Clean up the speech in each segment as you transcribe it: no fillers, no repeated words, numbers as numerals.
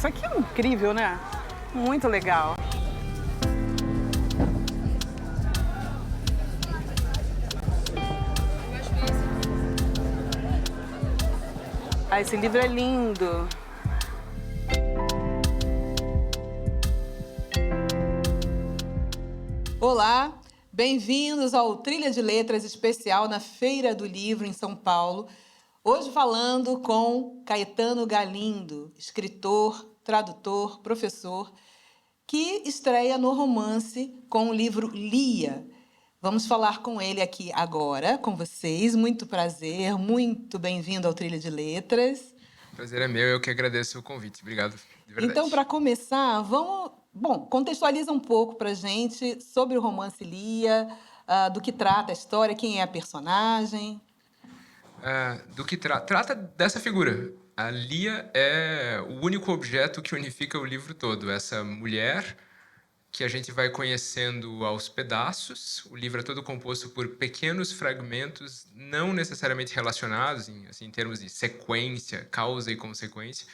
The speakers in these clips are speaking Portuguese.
Isso aqui é incrível, né? Muito legal. Ah, esse livro é lindo. Olá, bem-vindos ao Trilha de Letras especial na Feira do Livro em São Paulo. Hoje falando com Caetano Galindo, escritor, tradutor, professor, que estreia no Romance com o livro Lia. Vamos falar com ele aqui agora, com vocês. Muito prazer, muito bem-vindo ao Trilha de Letras. Prazer é meu, eu que agradeço o convite. Obrigado, de verdade. Então, para começar, contextualiza um pouco para a gente sobre o romance Lia, do que trata a história, quem é a personagem. Do que trata dessa figura. A Lia é o único objeto que unifica o livro todo. Essa mulher que a gente vai conhecendo aos pedaços. O livro é todo composto por pequenos fragmentos, não necessariamente relacionados, em termos de sequência, causa e consequência.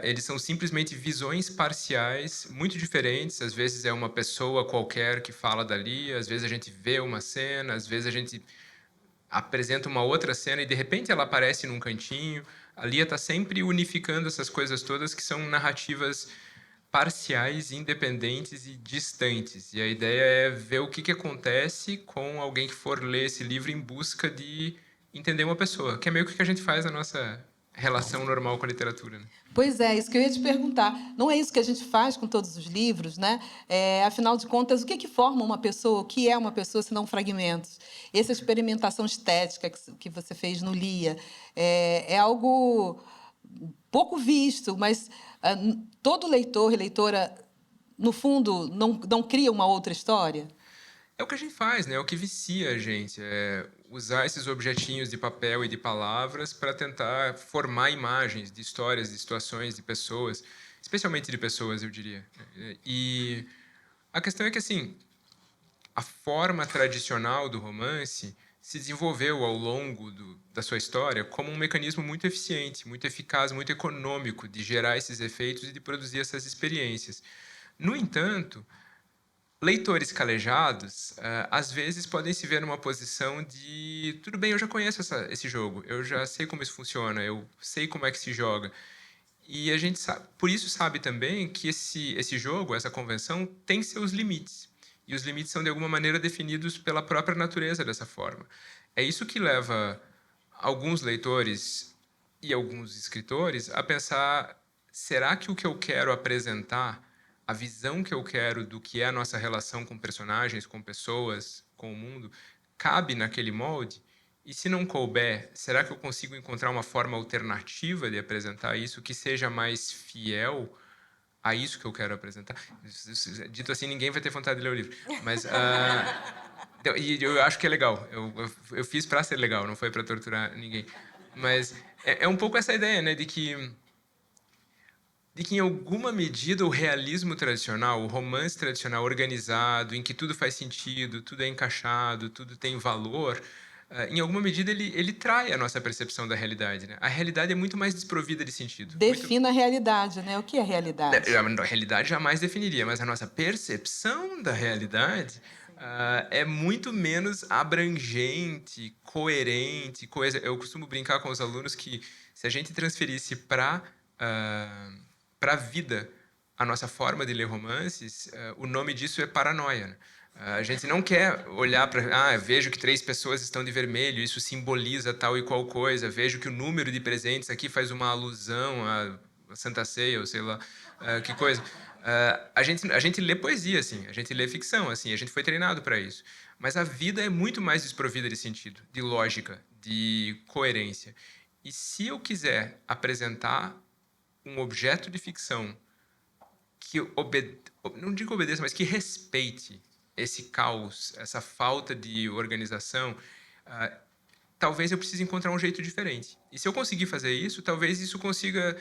Eles são simplesmente visões parciais, muito diferentes. Às vezes é uma pessoa qualquer que fala dali, às vezes a gente vê uma cena, às vezes a gente apresenta uma outra cena e de repente ela aparece num cantinho. A Lia está sempre unificando essas coisas todas que são narrativas parciais, independentes e distantes. E a ideia é ver o que acontece com alguém que for ler esse livro em busca de entender uma pessoa, que é meio que o que a gente faz na nossa relação normal com a literatura, né? Pois é, isso que eu ia te perguntar. Não é isso que a gente faz com todos os livros, né? Afinal de contas, o que forma uma pessoa? O que é uma pessoa, se não fragmentos? Essa experimentação estética que você fez no Lia é algo pouco visto, mas todo leitor e leitora, no fundo, não cria uma outra história? É o que a gente faz, né? É o que vicia a gente. É usar esses objetinhos de papel e de palavras para tentar formar imagens de histórias, de situações, de pessoas, especialmente de pessoas, eu diria. E a questão é que, assim, a forma tradicional do romance se desenvolveu ao longo da sua história como um mecanismo muito eficiente, muito eficaz, muito econômico de gerar esses efeitos e de produzir essas experiências. No entanto, leitores calejados, às vezes, podem se ver numa posição de tudo bem, eu já conheço esse jogo, eu já sei como isso funciona, eu sei como é que se joga. E a gente sabe, por isso sabe também que esse jogo, essa convenção, tem seus limites. E os limites são, de alguma maneira, definidos pela própria natureza dessa forma. É isso que leva alguns leitores e alguns escritores a pensar: será que o que eu quero apresentar, a visão que eu quero do que é a nossa relação com personagens, com pessoas, com o mundo, cabe naquele molde? E se não couber, será que eu consigo encontrar uma forma alternativa de apresentar isso que seja mais fiel a isso que eu quero apresentar? Dito assim, ninguém vai ter vontade de ler o livro. Mas e eu acho que é legal. Eu fiz para ser legal, não foi para torturar ninguém. Mas é um pouco essa ideia, né, de que em alguma medida o realismo tradicional, o romance tradicional organizado, em que tudo faz sentido, tudo é encaixado, tudo tem valor, em alguma medida ele trai a nossa percepção da realidade, né? A realidade é muito mais desprovida de sentido. Defina a realidade, né? O que é realidade? A realidade jamais definiria, mas a nossa percepção da realidade é muito menos abrangente, coerente, coisa. Eu costumo brincar com os alunos que se a gente transferisse para a vida a nossa forma de ler romances, o nome disso é paranoia, né? A gente não quer olhar para... vejo que 3 pessoas estão de vermelho, isso simboliza tal e qual coisa. Vejo que o número de presentes aqui faz uma alusão a Santa Ceia, ou sei lá, que coisa. A gente lê poesia, assim, a gente lê ficção, assim, a gente foi treinado para isso. Mas a vida é muito mais desprovida de sentido, de lógica, de coerência. E se eu quiser apresentar um objeto de ficção que não digo obedeça, mas que respeite esse caos, essa falta de organização, talvez eu precise encontrar um jeito diferente. E se eu conseguir fazer isso, talvez isso consiga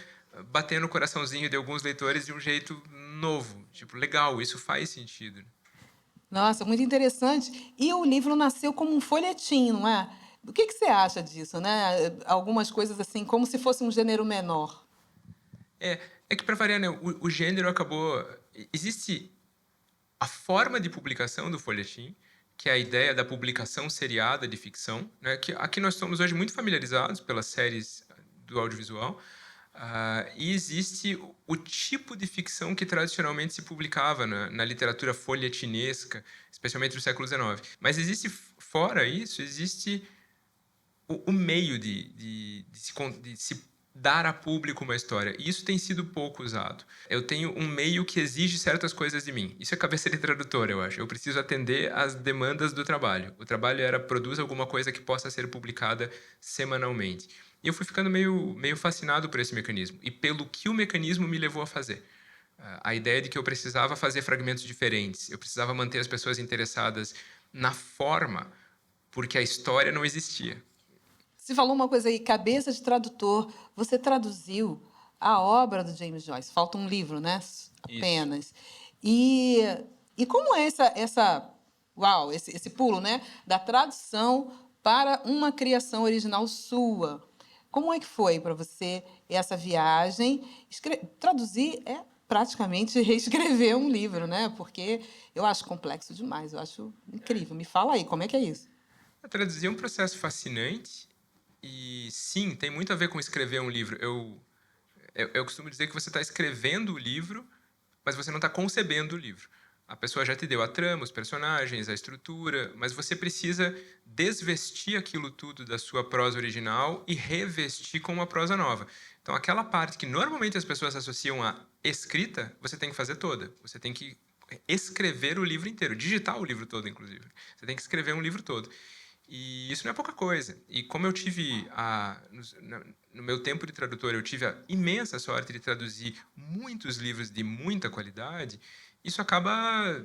bater no coraçãozinho de alguns leitores de um jeito novo. Tipo, legal, isso faz sentido. Nossa, muito interessante. E o livro nasceu como um folhetim, não é? O que você acha disso, né? Algumas coisas assim, como se fosse um gênero menor. É que, para variar, né, o gênero acabou... Existe a forma de publicação do folhetim, que é a ideia da publicação seriada de ficção, né, que aqui nós estamos hoje muito familiarizados pelas séries do audiovisual, e existe o tipo de ficção que tradicionalmente se publicava na literatura folhetinesca, especialmente no século XIX. Mas existe, fora isso, existe o meio de se dar a público uma história. E isso tem sido pouco usado. Eu tenho um meio que exige certas coisas de mim. Isso é cabeça de tradutor, eu acho. Eu preciso atender às demandas do trabalho. O trabalho era produz alguma coisa que possa ser publicada semanalmente. E eu fui ficando meio fascinado por esse mecanismo e pelo que o mecanismo me levou a fazer. A ideia de que eu precisava fazer fragmentos diferentes, eu precisava manter as pessoas interessadas na forma, porque a história não existia. Você falou uma coisa aí, cabeça de tradutor. Você traduziu a obra do James Joyce. Falta um livro, né? Apenas. E como é esse pulo, né? Da tradução para uma criação original sua. Como é que foi para você essa viagem? Traduzir é praticamente reescrever um livro, né? Porque eu acho complexo demais, eu acho incrível. Me fala aí, como é que é isso? Traduzir é um processo fascinante e, sim, tem muito a ver com escrever um livro. Eu costumo dizer que você está escrevendo o livro, mas você não está concebendo o livro. A pessoa já te deu a trama, os personagens, a estrutura, mas você precisa desvestir aquilo tudo da sua prosa original e revestir com uma prosa nova. Então, aquela parte que normalmente as pessoas associam à escrita, você tem que fazer toda. Você tem que escrever o livro inteiro, digitar o livro todo, inclusive. Você tem que escrever um livro todo. E isso não é pouca coisa. E como eu tive, no meu tempo de tradutor, eu tive a imensa sorte de traduzir muitos livros de muita qualidade, isso acaba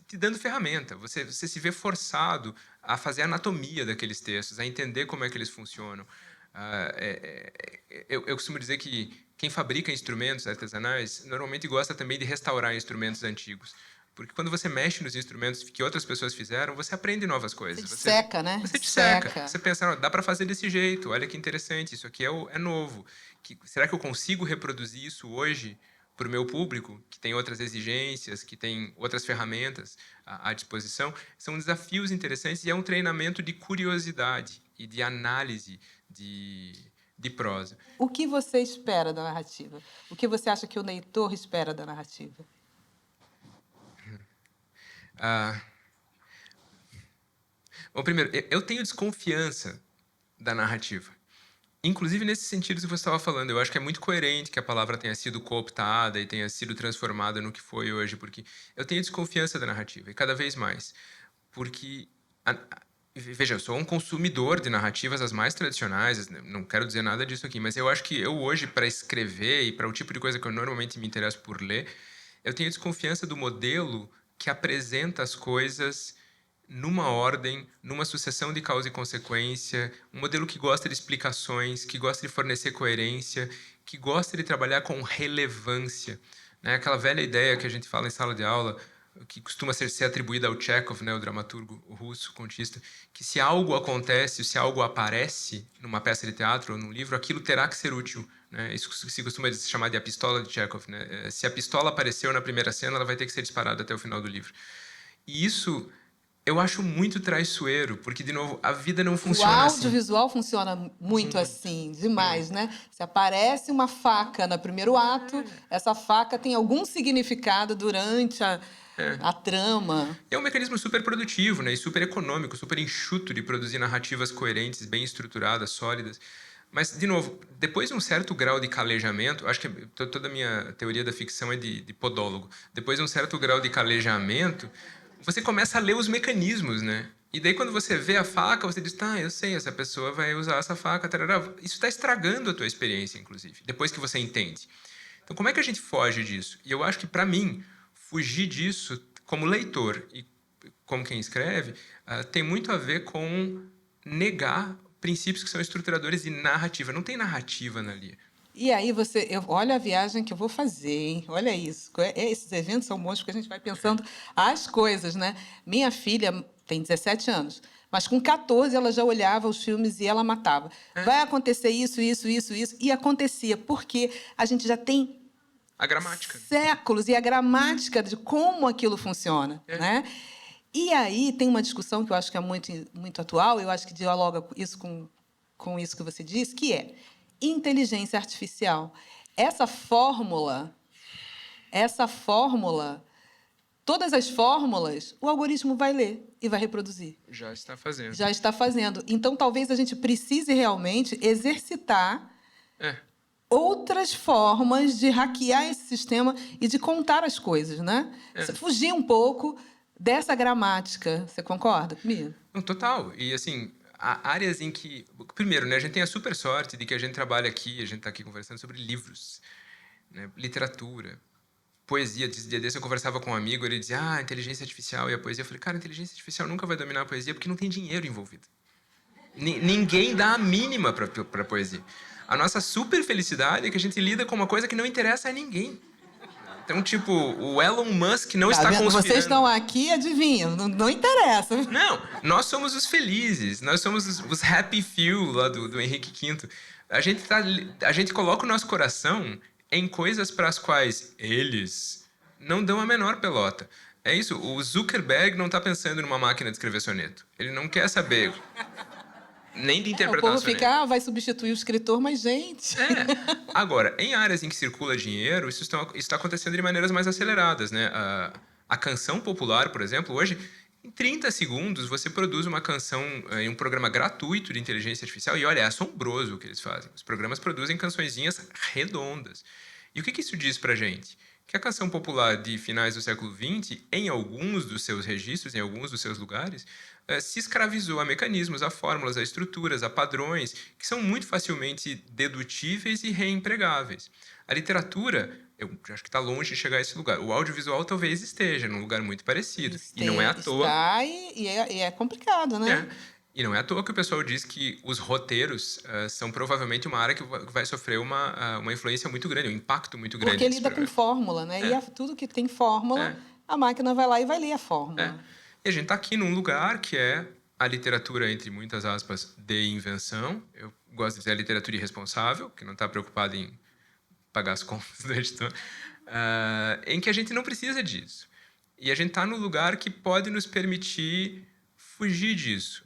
te dando ferramenta. Você se vê forçado a fazer a anatomia daqueles textos, a entender como é que eles funcionam. Eu costumo dizer que quem fabrica instrumentos artesanais normalmente gosta também de restaurar instrumentos antigos. Porque quando você mexe nos instrumentos que outras pessoas fizeram, você aprende novas coisas. Você seca, né? Você te seca. Você pensa, dá para fazer desse jeito, olha que interessante, isso aqui é novo. Será que eu consigo reproduzir isso hoje para o meu público, que tem outras exigências, que tem outras ferramentas à disposição? São desafios interessantes e é um treinamento de curiosidade e de análise de prosa. O que você espera da narrativa? O que você acha que o leitor espera da narrativa? Bom, primeiro, eu tenho desconfiança da narrativa. Inclusive nesse sentido que você estava falando, eu acho que é muito coerente que a palavra tenha sido cooptada e tenha sido transformada no que foi hoje, porque eu tenho desconfiança da narrativa, e cada vez mais. Porque, veja, eu sou um consumidor de narrativas as mais tradicionais, não quero dizer nada disso aqui, mas eu acho que eu hoje, para escrever e para o tipo de coisa que eu normalmente me interesso por ler, eu tenho desconfiança do modelo que apresenta as coisas numa ordem, numa sucessão de causa e consequência, um modelo que gosta de explicações, que gosta de fornecer coerência, que gosta de trabalhar com relevância. Né? Aquela velha ideia que a gente fala em sala de aula, que costuma ser atribuída ao Chekhov, né, o dramaturgo russo, contista, que se algo acontece, se algo aparece numa peça de teatro ou num livro, aquilo terá que ser útil. Né? Isso se costuma chamar de a pistola de Chekhov. Né? Se a pistola apareceu na primeira cena, ela vai ter que ser disparada até o final do livro. E isso eu acho muito traiçoeiro, porque, de novo, a vida não funciona assim. O audiovisual funciona muito assim, demais, né? Se aparece uma faca no primeiro ato, essa faca tem algum significado durante a trama. É um mecanismo super produtivo, né? E super econômico, super enxuto de produzir narrativas coerentes, bem estruturadas, sólidas. Mas, de novo, depois de um certo grau de calejamento, acho que toda a minha teoria da ficção é de podólogo. Depois de um certo grau de calejamento, você começa a ler os mecanismos, né? E daí, quando você vê a faca, você diz, eu sei, essa pessoa vai usar essa faca, tarará. Isso está estragando a tua experiência, inclusive, depois que você entende. Então, como é que a gente foge disso? E eu acho que, para mim, fugir disso, como leitor e como quem escreve, tem muito a ver com negar princípios que são estruturadores de narrativa. Não tem narrativa na Lia. E aí olha a viagem que eu vou fazer, hein? Olha isso. Esses eventos são bons porque a gente vai pensando as coisas, né? Minha filha tem 17 anos, Mas com 14 ela já olhava os filmes e ela matava. Vai acontecer isso, isso, isso, isso. E acontecia, porque a gente já tem A gramática. séculos e a gramática de como aquilo funciona, né? E aí tem uma discussão que eu acho que é muito, muito atual, eu acho que dialoga isso com isso que você disse, que é inteligência artificial. Essa fórmula, todas as fórmulas, o algoritmo vai ler e vai reproduzir. Já está fazendo. Já está fazendo. Então, talvez a gente precise realmente exercitar outras formas de hackear esse sistema e de contar as coisas, né? Fugir um pouco dessa gramática. Você concorda comigo? Total. E, assim, há áreas em que... Primeiro, né, a gente tem a super sorte de que a gente trabalha aqui, a gente está aqui conversando sobre livros, né, literatura, poesia. Dia desse eu conversava com um amigo, ele dizia, inteligência artificial e a poesia. Eu falei, cara, a inteligência artificial nunca vai dominar a poesia porque não tem dinheiro envolvido. Ninguém dá a mínima para a poesia. A nossa super felicidade é que a gente lida com uma coisa que não interessa a ninguém. Então, tipo, o Elon Musk não está conspirando. Vocês estão aqui, adivinham, não interessa. Não, nós somos os felizes, nós somos os happy few lá do Henrique V. A gente coloca o nosso coração em coisas para as quais eles não dão a menor pelota. É isso, o Zuckerberg não está pensando numa máquina de escrever soneto. Ele não quer saber nem de interpretar o povo soneto. fica, vai substituir o escritor, mas, gente... Agora, em áreas em que circula dinheiro, isso está acontecendo de maneiras mais aceleradas, né? A canção popular, por exemplo, hoje, em 30 segundos, você produz uma canção em um programa gratuito de inteligência artificial e, olha, é assombroso o que eles fazem. Os programas produzem cançõezinhas redondas. E o que isso diz pra gente? Que a canção popular de finais do século XX, em alguns dos seus registros, em alguns dos seus lugares, se escravizou a mecanismos, a fórmulas, a estruturas, a padrões, que são muito facilmente dedutíveis e reempregáveis. A literatura, eu acho que está longe de chegar a esse lugar. O audiovisual talvez esteja num lugar muito parecido. E não é à toa... e é complicado, né? E não é à toa que o pessoal diz que os roteiros são provavelmente uma área que vai sofrer uma influência muito grande, um impacto muito grande. Porque lida com fórmula, né? E tudo que tem fórmula, a máquina vai lá e vai ler a fórmula. E a gente está aqui num lugar que é a literatura, entre muitas aspas, de invenção. Eu gosto de dizer a literatura irresponsável, que não está preocupada em pagar as contas do editor, em que a gente não precisa disso. E a gente está num lugar que pode nos permitir fugir disso,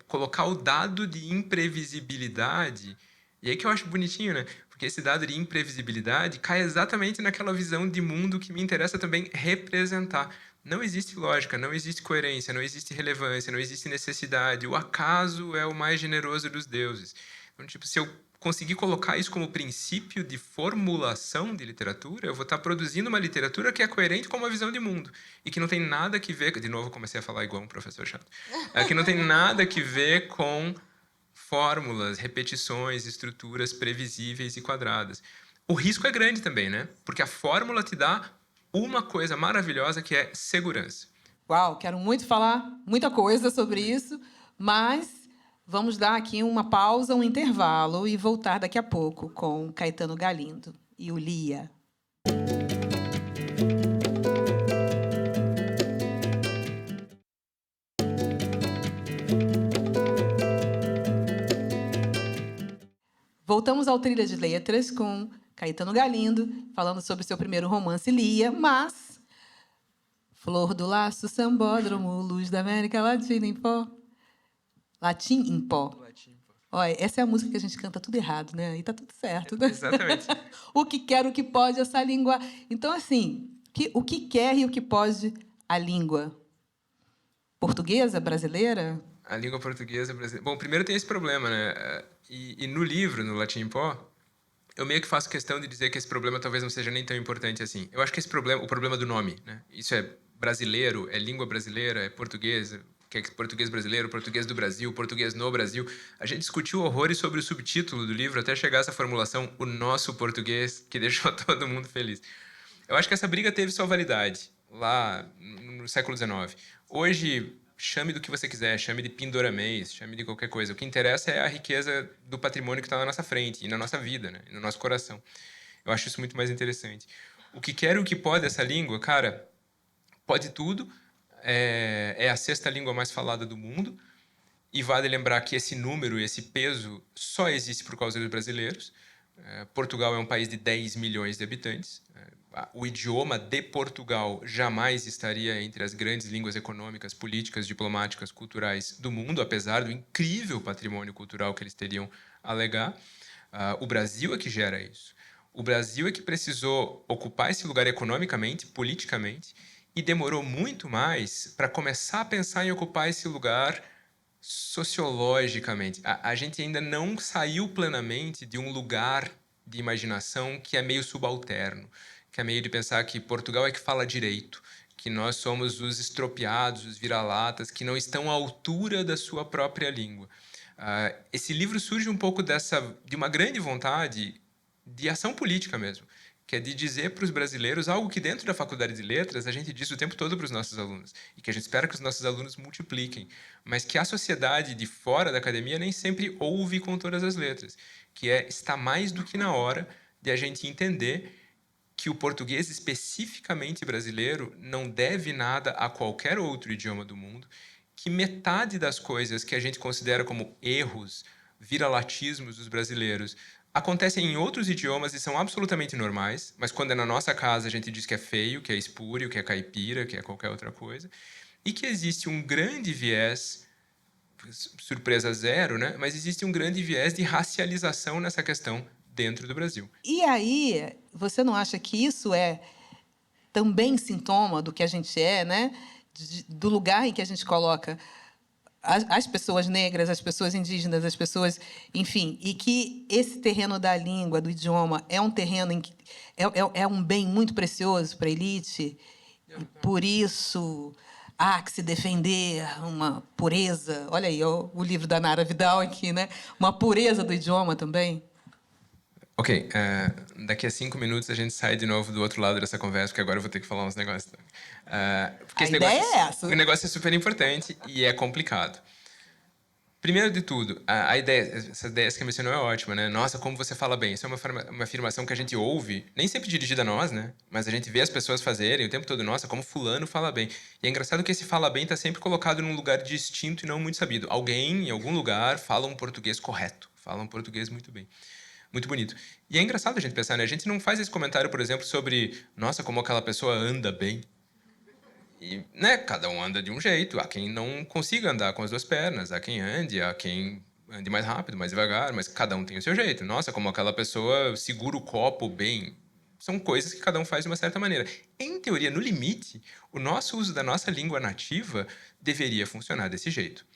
colocar o dado de imprevisibilidade. E aí que eu acho bonitinho, né? Porque esse dado de imprevisibilidade cai exatamente naquela visão de mundo que me interessa também representar. Não existe lógica, não existe coerência, não existe relevância, não existe necessidade. O acaso é o mais generoso dos deuses. Então, tipo, se eu conseguir colocar isso como princípio de formulação de literatura, eu vou estar produzindo uma literatura que é coerente com uma visão de mundo e que não tem nada que ver... De novo, eu comecei a falar igual um professor chato. Que não tem nada que ver com fórmulas, repetições, estruturas previsíveis e quadradas. O risco é grande também, né? Porque a fórmula te dá uma coisa maravilhosa que é segurança. Uau, quero muito falar muita coisa sobre isso, mas vamos dar aqui uma pausa, um intervalo e voltar daqui a pouco com Caetano Galindo e o Lia. Voltamos ao Trilha de Letras com Caetano Galindo, falando sobre seu primeiro romance, Lia, mas... Flor do Laço, Sambódromo, Luz da América Latina em Pó. Latim em Pó. Olha, essa é a música que a gente canta tudo errado, né? E tá tudo certo, né? Exatamente. O que quer, o que pode, essa língua... Então, assim, o que quer e o que pode a língua? Portuguesa, brasileira? A língua portuguesa brasileira... Bom, primeiro tem esse problema, né? E no livro, no Latim em Pó, eu meio que faço questão de dizer que esse problema talvez não seja nem tão importante assim. Eu acho que o problema do nome, né? Isso é brasileiro, é língua brasileira, é português, que é português brasileiro, português do Brasil, português no Brasil. A gente discutiu horrores sobre o subtítulo do livro até chegar a essa formulação, o nosso português, que deixou todo mundo feliz. Eu acho que essa briga teve sua validade lá no século XIX. Hoje, chame do que você quiser, chame de pindoramês, chame de qualquer coisa. O que interessa é a riqueza do patrimônio que está na nossa frente e na nossa vida, né? E no nosso coração. Eu acho isso muito mais interessante. O que quer e o que pode essa língua, cara, pode tudo. é a sexta língua mais falada do mundo. E vale lembrar que esse número, esse peso, só existe por causa dos brasileiros. Portugal é um país de 10 milhões de habitantes. O idioma de Portugal jamais estaria entre as grandes línguas econômicas, políticas, diplomáticas, culturais do mundo, apesar do incrível patrimônio cultural que eles teriam a alegar. O Brasil é que gera isso. O Brasil é que precisou ocupar esse lugar economicamente, politicamente, e demorou muito mais para começar a pensar em ocupar esse lugar sociologicamente. A gente ainda não saiu plenamente de um lugar de imaginação que é meio subalterno, que é meio de pensar que Portugal é que fala direito, que nós somos os estropiados, os vira-latas, que não estão à altura da sua própria língua. Esse livro surge um pouco de uma grande vontade de ação política mesmo, que é de dizer para os brasileiros algo que dentro da Faculdade de Letras a gente diz o tempo todo para os nossos alunos, e que a gente espera que os nossos alunos multipliquem, mas que a sociedade de fora da academia nem sempre ouve com todas as letras, que está mais do que na hora de a gente entender que o português especificamente brasileiro não deve nada a qualquer outro idioma do mundo, que metade das coisas que a gente considera como erros, viralatismos dos brasileiros, acontecem em outros idiomas e são absolutamente normais, mas quando é na nossa casa a gente diz que é feio, que é espúrio, que é caipira, que é qualquer outra coisa, e que existe um grande viés, surpresa zero, né? Mas existe um grande viés de racialização nessa questão dentro do Brasil. E aí, você não acha que isso é também sintoma do que a gente é, né? Do lugar em que a gente coloca as pessoas negras, as pessoas indígenas, as pessoas, enfim, e que esse terreno da língua, do idioma, é um terreno em que é um bem muito precioso para a elite, e por isso há que se defender uma pureza. Olha aí, ó, o livro da Nara Vidal aqui, né? Uma pureza do idioma também. Ok, daqui a 5 minutos a gente sai de novo do outro lado dessa conversa, porque agora eu vou ter que falar uns negócios. Porque A ideia é essa. O negócio é super importante e é complicado. Primeiro de tudo, essa ideia que você mencionou é ótima, né? Nossa, como você fala bem. Isso é uma afirmação que a gente ouve, nem sempre dirigida a nós, né? Mas a gente vê as pessoas fazerem o tempo todo. Nossa, como fulano fala bem. E é engraçado que esse fala bem está sempre colocado num lugar distinto e não muito sabido. Alguém, em algum lugar, fala um português correto. Fala um português muito bem. Muito bonito. E é engraçado a gente pensar, né? A gente não faz esse comentário, por exemplo, sobre... Nossa, como aquela pessoa anda bem. E, né, cada um anda de um jeito. Há quem não consiga andar com as duas pernas, há quem ande, há quem ande mais rápido, mais devagar, mas cada um tem o seu jeito. Nossa, como aquela pessoa segura o copo bem. São coisas que cada um faz de uma certa maneira. Em teoria, no limite, o nosso uso da nossa língua nativa deveria funcionar desse jeito.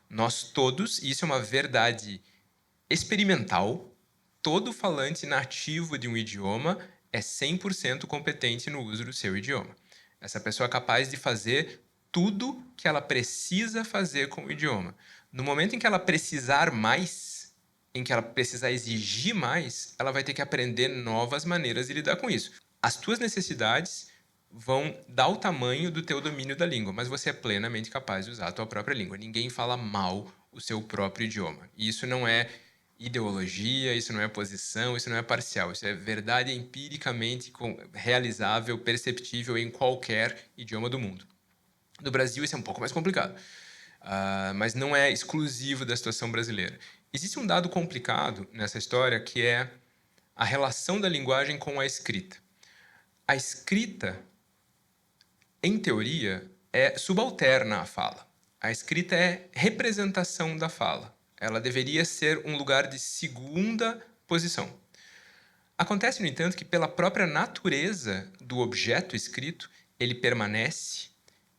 Nós todos, e isso é uma verdade experimental, todo falante nativo de um idioma é 100% competente no uso do seu idioma. Essa pessoa é capaz de fazer tudo que ela precisa fazer com o idioma. No momento em que ela precisar mais, em que ela precisar exigir mais, ela vai ter que aprender novas maneiras de lidar com isso. As tuas necessidades vão dar o tamanho do teu domínio da língua, mas você é plenamente capaz de usar a tua própria língua. Ninguém fala mal o seu próprio idioma. E isso não é ideologia, isso não é posição, isso não é parcial. Isso é verdade empiricamente realizável, perceptível em qualquer idioma do mundo. No Brasil isso é um pouco mais complicado, mas não é exclusivo da situação brasileira. Existe um dado complicado nessa história que é a relação da linguagem com a escrita. A escrita, em teoria, é subalterna à fala. A escrita é representação da fala. Ela deveria ser um lugar de segunda posição. Acontece, no entanto, que pela própria natureza do objeto escrito, ele permanece,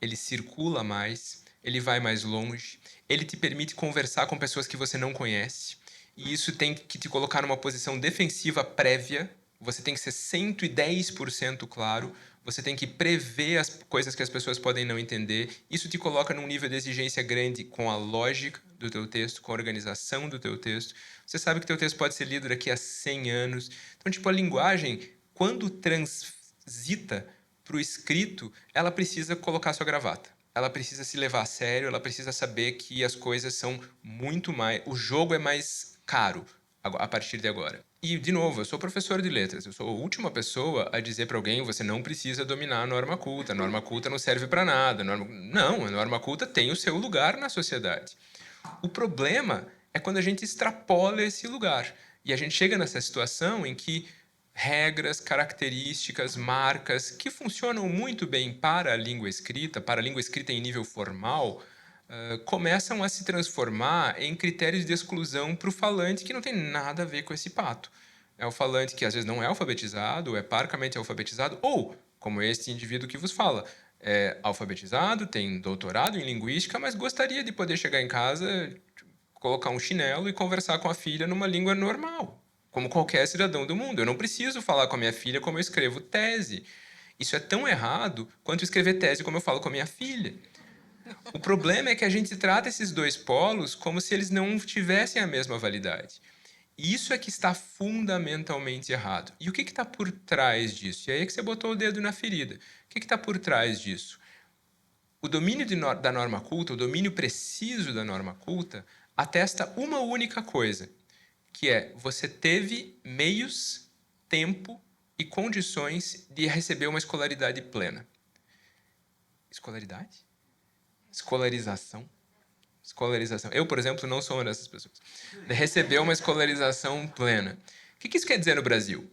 ele circula mais, ele vai mais longe, ele te permite conversar com pessoas que você não conhece, e isso tem que te colocar numa posição defensiva prévia. Você tem que ser 110% claro, você tem que prever as coisas que as pessoas podem não entender. Isso te coloca num nível de exigência grande com a lógica do teu texto, com a organização do teu texto. Você sabe que teu texto pode ser lido daqui a 100 anos. Então, tipo, a linguagem, quando transita para o escrito, ela precisa colocar sua gravata. Ela precisa se levar a sério, ela precisa saber que as coisas são muito mais... O jogo é mais caro. a partir de agora. E, de novo, eu sou professor de letras. Eu sou a última pessoa a dizer para alguém: você não precisa dominar a norma culta. A norma culta não serve para nada. Não, a norma culta tem o seu lugar na sociedade. O problema é quando a gente extrapola esse lugar. E a gente chega nessa situação em que regras, características, marcas que funcionam muito bem para a língua escrita em nível formal, começam a se transformar em critérios de exclusão para o falante que não tem nada a ver com esse pato. É o falante que às vezes não é alfabetizado, é parcamente alfabetizado, ou, como este indivíduo que vos fala, é alfabetizado, tem doutorado em linguística, mas gostaria de poder chegar em casa, colocar um chinelo e conversar com a filha numa língua normal, como qualquer cidadão do mundo. Eu não preciso falar com a minha filha como eu escrevo tese. Isso é tão errado quanto escrever tese como eu falo com a minha filha. O problema é que a gente trata esses dois polos como se eles não tivessem a mesma validade. E isso é que está fundamentalmente errado. E o que está por trás disso? E aí é que você botou o dedo na ferida. O que está por trás disso? O domínio da norma culta, o domínio preciso da norma culta, atesta uma única coisa, que é: você teve meios, tempo e condições de receber uma escolaridade plena. Escolaridade? Escolarização. Eu, por exemplo, não sou uma dessas pessoas. Recebeu uma escolarização plena. O que isso quer dizer no Brasil?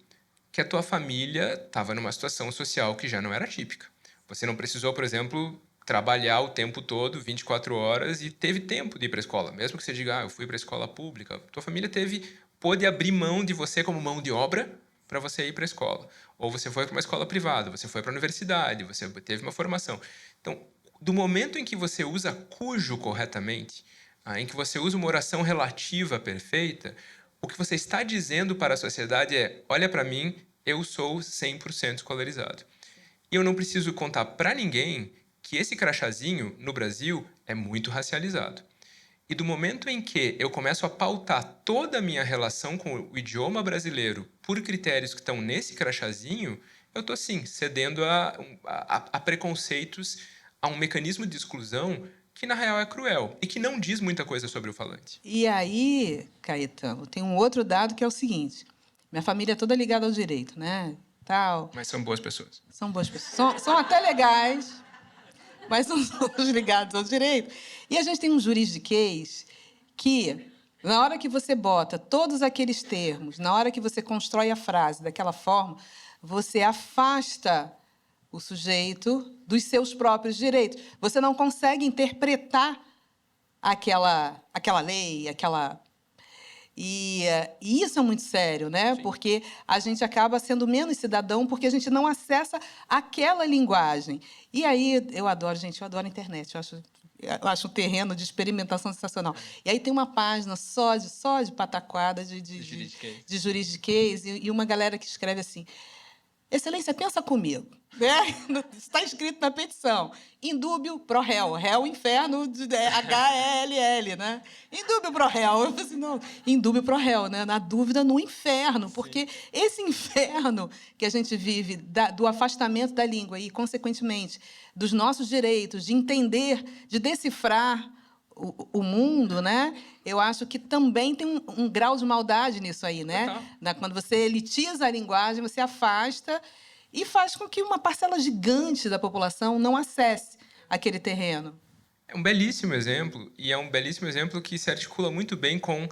Que a tua família estava numa situação social que já não era típica. Você não precisou, por exemplo, trabalhar o tempo todo, 24 horas, e teve tempo de ir para a escola. Mesmo que você diga: eu fui para a escola pública, tua família pôde abrir mão de você como mão de obra para você ir para a escola. Ou você foi para uma escola privada, você foi para a universidade, você teve uma formação. Então, do momento em que você usa cujo corretamente, em que você usa uma oração relativa perfeita, o que você está dizendo para a sociedade é: olha para mim, eu sou 100% escolarizado. E eu não preciso contar para ninguém que esse crachazinho, no Brasil, é muito racializado. E do momento em que eu começo a pautar toda a minha relação com o idioma brasileiro por critérios que estão nesse crachazinho, eu estou, sim, cedendo a preconceitos, a um mecanismo de exclusão que, na real, é cruel e que não diz muita coisa sobre o falante. E aí, Caetano, tem um outro dado que é o seguinte: minha família é toda ligada ao direito, né? Tal. Mas são boas pessoas. São boas pessoas. São até legais, mas são todos ligados ao direito. E a gente tem um juridiquês que, na hora que você bota todos aqueles termos, na hora que você constrói a frase daquela forma, você afasta o sujeito dos seus próprios direitos. Você não consegue interpretar aquela lei, E isso é muito sério, né? Sim. Porque a gente acaba sendo menos cidadão porque a gente não acessa aquela linguagem. E aí, eu adoro a internet. Eu acho um terreno de experimentação sensacional. E aí tem uma página só de pataquada de juridiquês e uma galera que escreve assim: Excelência, pensa comigo. Está escrito na petição: indúbio pro réu. Réu, inferno, H-E-L-L, né? Indúbio pro réu. Eu falei assim: não, indúbio pro réu, né? Na dúvida, no inferno. Porque esse inferno que a gente vive do afastamento da língua e, consequentemente, dos nossos direitos, de entender, de decifrar o mundo, né? Eu acho que também tem um grau de maldade nisso aí, né? Quando você elitiza a linguagem, você afasta e faz com que uma parcela gigante da população não acesse aquele terreno. É um belíssimo exemplo, e é um belíssimo exemplo que se articula muito bem com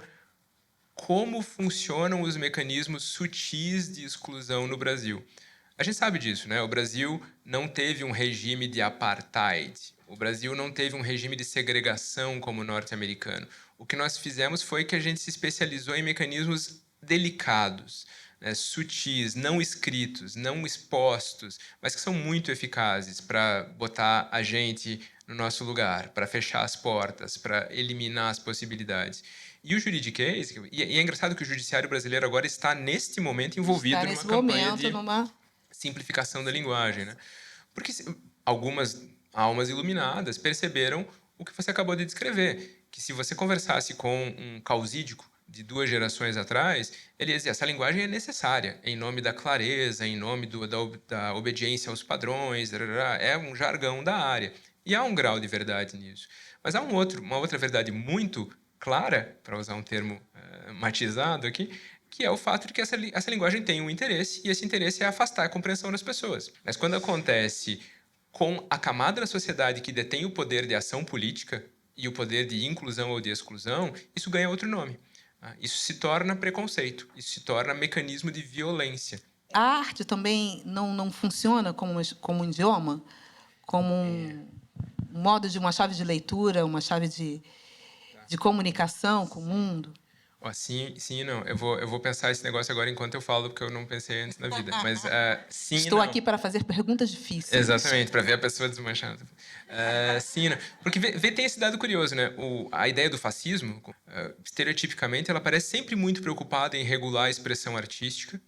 como funcionam os mecanismos sutis de exclusão no Brasil. A gente sabe disso, né? O Brasil não teve um regime de apartheid. O Brasil não teve um regime de segregação como o norte-americano. O que nós fizemos foi que a gente se especializou em mecanismos delicados, né, sutis, não escritos, não expostos, mas que são muito eficazes para botar a gente no nosso lugar, para fechar as portas, para eliminar as possibilidades. E o juridiquês, e é engraçado que o judiciário brasileiro agora está, neste momento, envolvido numa campanha de simplificação da linguagem, né? Porque algumas almas iluminadas perceberam o que você acabou de descrever, que se você conversasse com um causídico de 2 gerações atrás, ele dizia: essa linguagem é necessária, em nome da clareza, em nome da obediência aos padrões, é um jargão da área. E há um grau de verdade nisso. Mas há uma outra verdade muito clara, para usar um termo matizado aqui, que é o fato de que essa linguagem tem um interesse, e esse interesse é afastar a compreensão das pessoas. Mas quando acontece com a camada da sociedade que detém o poder de ação política e o poder de inclusão ou de exclusão, isso ganha outro nome. Isso se torna preconceito, isso se torna mecanismo de violência. A arte também não funciona como um idioma? Como um modo de uma chave de leitura, uma chave de comunicação com o mundo? Sim e não. Eu vou pensar esse negócio agora enquanto eu falo, porque eu não pensei antes na vida. Mas sim Estou e não. aqui para fazer perguntas difíceis. Exatamente, para ver a pessoa desmanchando. Sim e não. Porque tem esse dado curioso, né? A ideia do fascismo, estereotipicamente, ela parece sempre muito preocupada em regular a expressão artística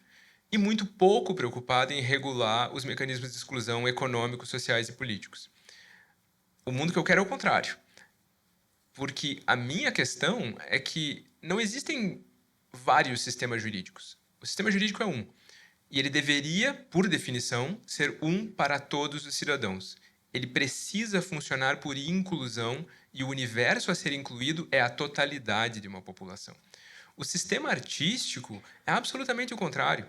e muito pouco preocupada em regular os mecanismos de exclusão econômicos, sociais e políticos. O mundo que eu quero é o contrário. Porque a minha questão é que não existem vários sistemas jurídicos. O sistema jurídico é um. E ele deveria, por definição, ser um para todos os cidadãos. Ele precisa funcionar por inclusão e o universo a ser incluído é a totalidade de uma população. O sistema artístico é absolutamente o contrário.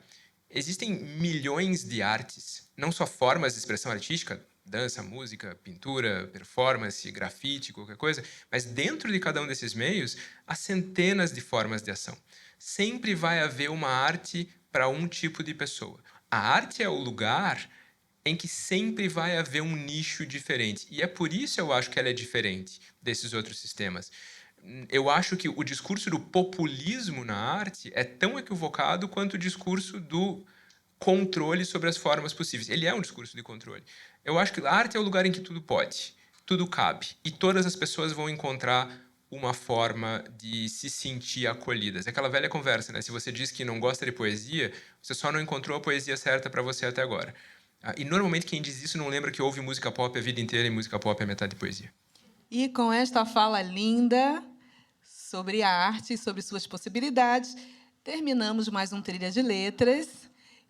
Existem milhões de artes, não só formas de expressão artística, dança, música, pintura, performance, grafite, qualquer coisa, mas dentro de cada um desses meios, há centenas de formas de ação. Sempre vai haver uma arte para um tipo de pessoa. A arte é o lugar em que sempre vai haver um nicho diferente. E é por isso eu acho que ela é diferente desses outros sistemas. Eu acho que o discurso do populismo na arte é tão equivocado quanto o discurso do controle sobre as formas possíveis. Ele é um discurso de controle. Eu acho que a arte é o lugar em que tudo pode, tudo cabe. E todas as pessoas vão encontrar uma forma de se sentir acolhidas. É aquela velha conversa, né? Se você diz que não gosta de poesia, você só não encontrou a poesia certa para você até agora. E normalmente quem diz isso não lembra que ouve música pop a vida inteira e música pop é metade de poesia. E com esta fala linda sobre a arte e sobre suas possibilidades, terminamos mais um Trilha de Letras,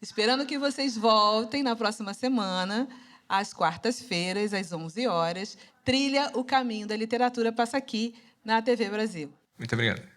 esperando que vocês voltem na próxima semana, às quartas-feiras, às 11 horas. Trilha O Caminho da Literatura passa aqui na TV Brasil. Muito obrigado.